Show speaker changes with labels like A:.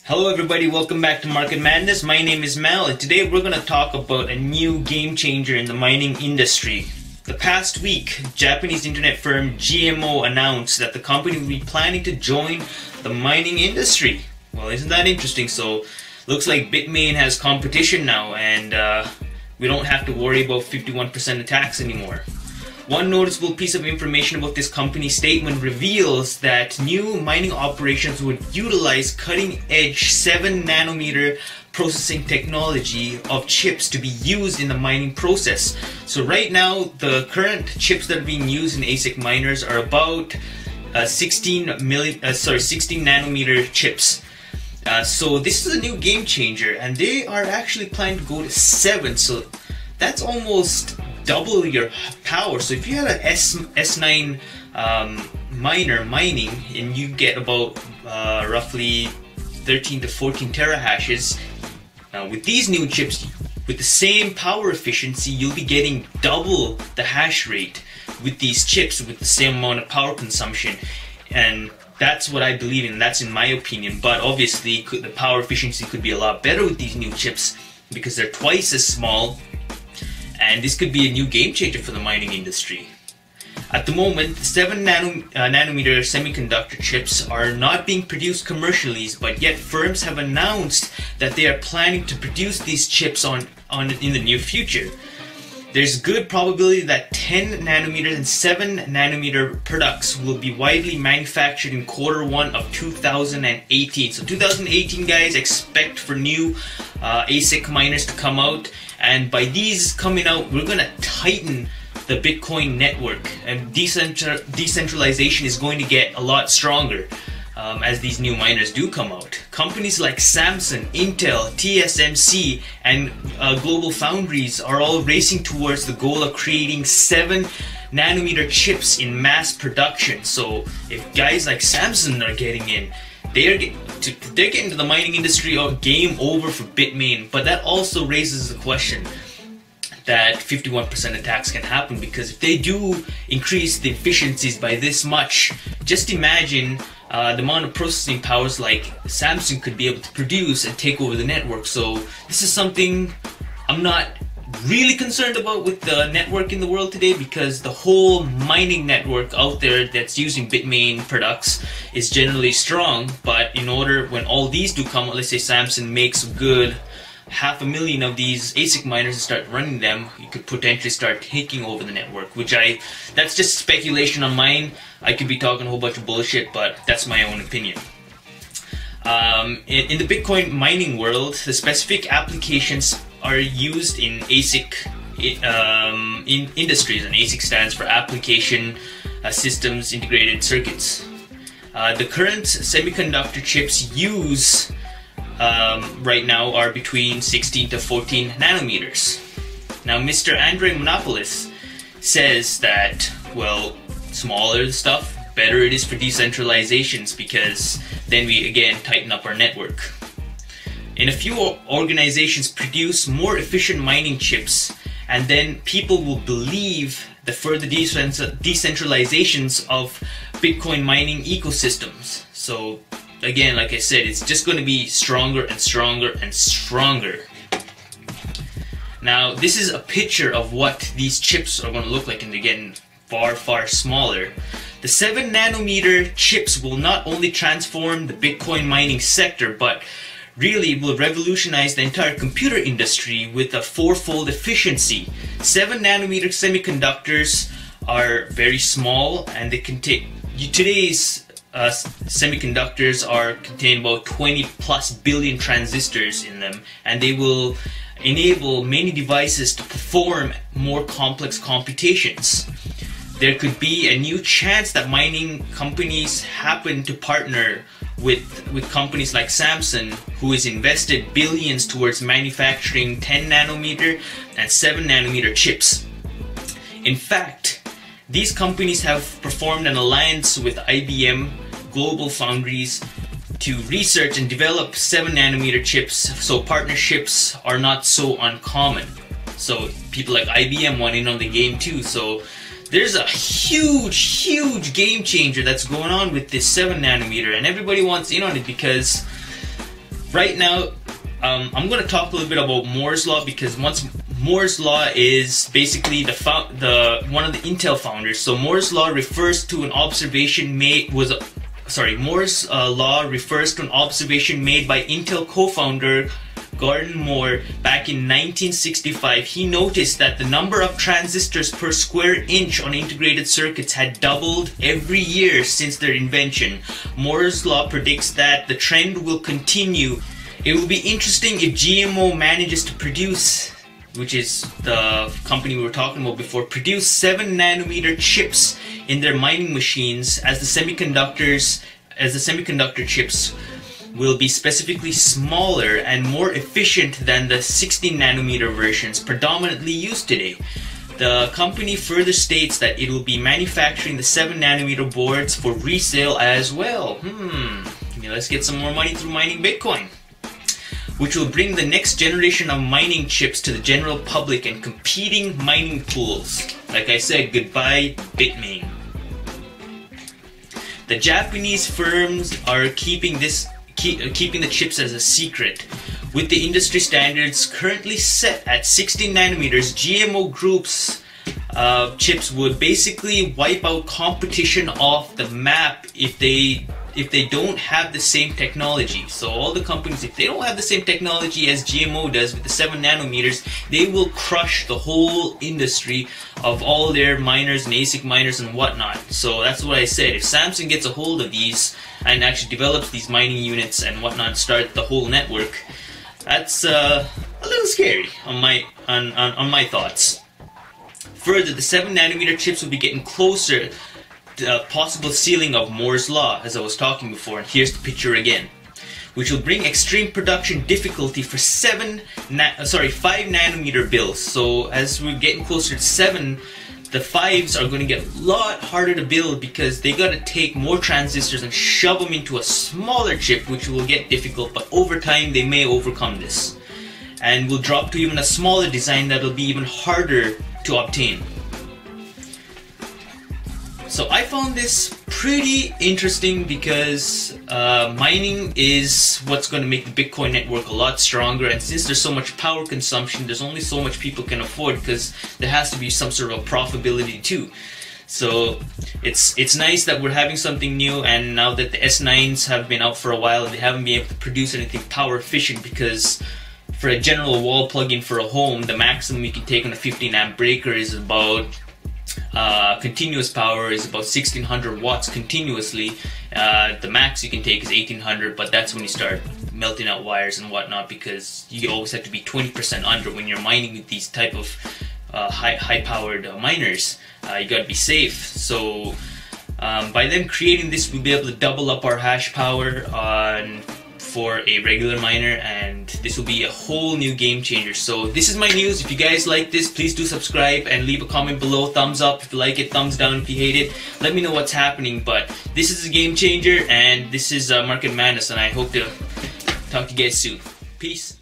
A: Hello everybody, welcome back to Market Madness. My name is Mal and today we're going to talk about a new game changer in the mining industry. The past week, Japanese internet firm GMO announced that the company will be planning to join the mining industry. Well, isn't that interesting? So, looks like Bitmain has competition now and we don't have to worry about 51% attacks anymore. One noticeable piece of information about this company's statement reveals that new mining operations would utilize cutting-edge 7nm processing technology of chips to be used in the mining process. So right now, the current chips that are being used in ASIC miners are about 16 nanometer chips. So this is a new game changer, and they are actually planning to go to 7. So that's almost double your power. So if you had an S9 miner mining and you get about roughly 13 to 14 terahashes, now with these new chips, with the same power efficiency, you'll be getting double the hash rate with these chips with the same amount of power consumption. And that's what I believe in, that's in my opinion. But obviously the power efficiency could be a lot better with these new chips because they're twice as small. And this could be a new game changer for the mining industry. At the moment, the 7nm semiconductor chips are not being produced commercially, but yet firms have announced that they are planning to produce these chips in the near future. There's good probability that 10nm and 7nm products will be widely manufactured in Q1 of 2018. So 2018, guys, expect for new ASIC miners to come out. And by these coming out, we're going to tighten the Bitcoin network. And decentralization is going to get a lot stronger as these new miners do come out. Companies like Samsung, Intel, TSMC, and Global Foundries are all racing towards the goal of creating 7nm chips in mass production. So if guys like Samsung are getting in, they're getting to the mining industry, or game over for Bitmain. But that also raises the question that 51% attacks can happen, because if they do increase the efficiencies by this much, just imagine the amount of processing powers like Samsung could be able to produce and take over the network. So this is something I'm not really concerned about with the network in the world today, because the whole mining network out there that's using Bitmain products is generally strong. But in order, when all these do come out, let's say Samsung makes a good 500,000 of these ASIC miners and start running them, you could potentially start taking over the network, that's just speculation on mine. I could be talking a whole bunch of bullshit, but that's my own opinion. In the Bitcoin mining world, the specific applications are used in ASIC in industries, and ASIC stands for Application Systems Integrated Circuits. The current semiconductor chips used right now are between 16 to 14 nanometers. Now, Mr. Andre Monopoulos says that, well, smaller the stuff, better it is for decentralizations, because then we again tighten up our network. And a few organizations produce more efficient mining chips, and then people will believe the further decentralizations of Bitcoin mining ecosystems. So again, like I said, it's just going to be stronger and stronger and stronger. Now, this is a picture of what these chips are going to look like, and they're getting far, far smaller. The 7nm chips will not only transform the Bitcoin mining sector, but really will revolutionize the entire computer industry with a 4-fold efficiency. 7nm semiconductors are very small, and they contain, today's semiconductors contain about 20+ billion transistors in them, and they will enable many devices to perform more complex computations. There could be a new chance that mining companies happen to partner with companies like Samsung, who has invested billions towards manufacturing 10nm and 7nm chips. In fact, these companies have performed an alliance with IBM, Global Foundries, to research and develop 7nm chips, so partnerships are not so uncommon. So people like IBM want in on the game too. So there's a huge game changer that's going on with this 7nm, and everybody wants in on it because right now, I'm going to talk a little bit about Moore's law, because Moore's law is basically one of the Intel founders. So Moore's law refers to an observation made Moore's law refers to an observation made by Intel co-founder Gordon Moore back in 1965. He noticed that the number of transistors per square inch on integrated circuits had doubled every year since their invention. Moore's law predicts that the trend will continue. It will be interesting if GMO manages to produce, which is the company we were talking about before, produce 7nm chips in their mining machines, as the semiconductor chips will be specifically smaller and more efficient than the 16nm versions predominantly used today. The company further states that it will be manufacturing the 7nm boards for resale as well. Let's get some more money through mining Bitcoin, which will bring the next generation of mining chips to the general public and competing mining pools. Like I said, goodbye Bitmain. The Japanese firms are keeping the chips as a secret. With the industry standards currently set at 16nm, GMO Group's chips would basically wipe out competition off the map if they don't have the same technology. So all the companies, if they don't have the same technology as GMO does with the 7nm, they will crush the whole industry of all their miners and ASIC miners and whatnot. So that's what I said. If Samsung gets a hold of these and actually develops these mining units and whatnot, start the whole network, that's a little scary on my thoughts. Further, the 7nm chips will be getting closer the possible ceiling of Moore's law, as I was talking before, and here's the picture again, which will bring extreme production difficulty for 5nm builds. So as we're getting closer to 7, the 5s are going to get a lot harder to build, because they got to take more transistors and shove them into a smaller chip, which will get difficult, but over time they may overcome this and will drop to even a smaller design that will be even harder to obtain. So I found this pretty interesting, because mining is what's going to make the Bitcoin network a lot stronger, and since there's so much power consumption, there's only so much people can afford, because there has to be some sort of profitability too. So it's nice that we're having something new, and now that the S9s have been out for a while and they haven't been able to produce anything power efficient, because for a general wall plug-in for a home, the maximum you can take on a 15 amp breaker is about continuous power is about 1600 watts continuously. The max you can take is 1800, but that's when you start melting out wires and whatnot, because you always have to be 20% under when you're mining with these type of high-powered miners. You gotta be safe. So by them creating this, we'll be able to double up our hash power for a regular miner, and this will be a whole new game changer. So this is my news. If you guys like this, please do subscribe and leave a comment below. Thumbs up if you like it, thumbs down if you hate it. Let me know what's happening, but this is a game changer, and this is Market Madness, and I hope to talk to you guys soon. Peace.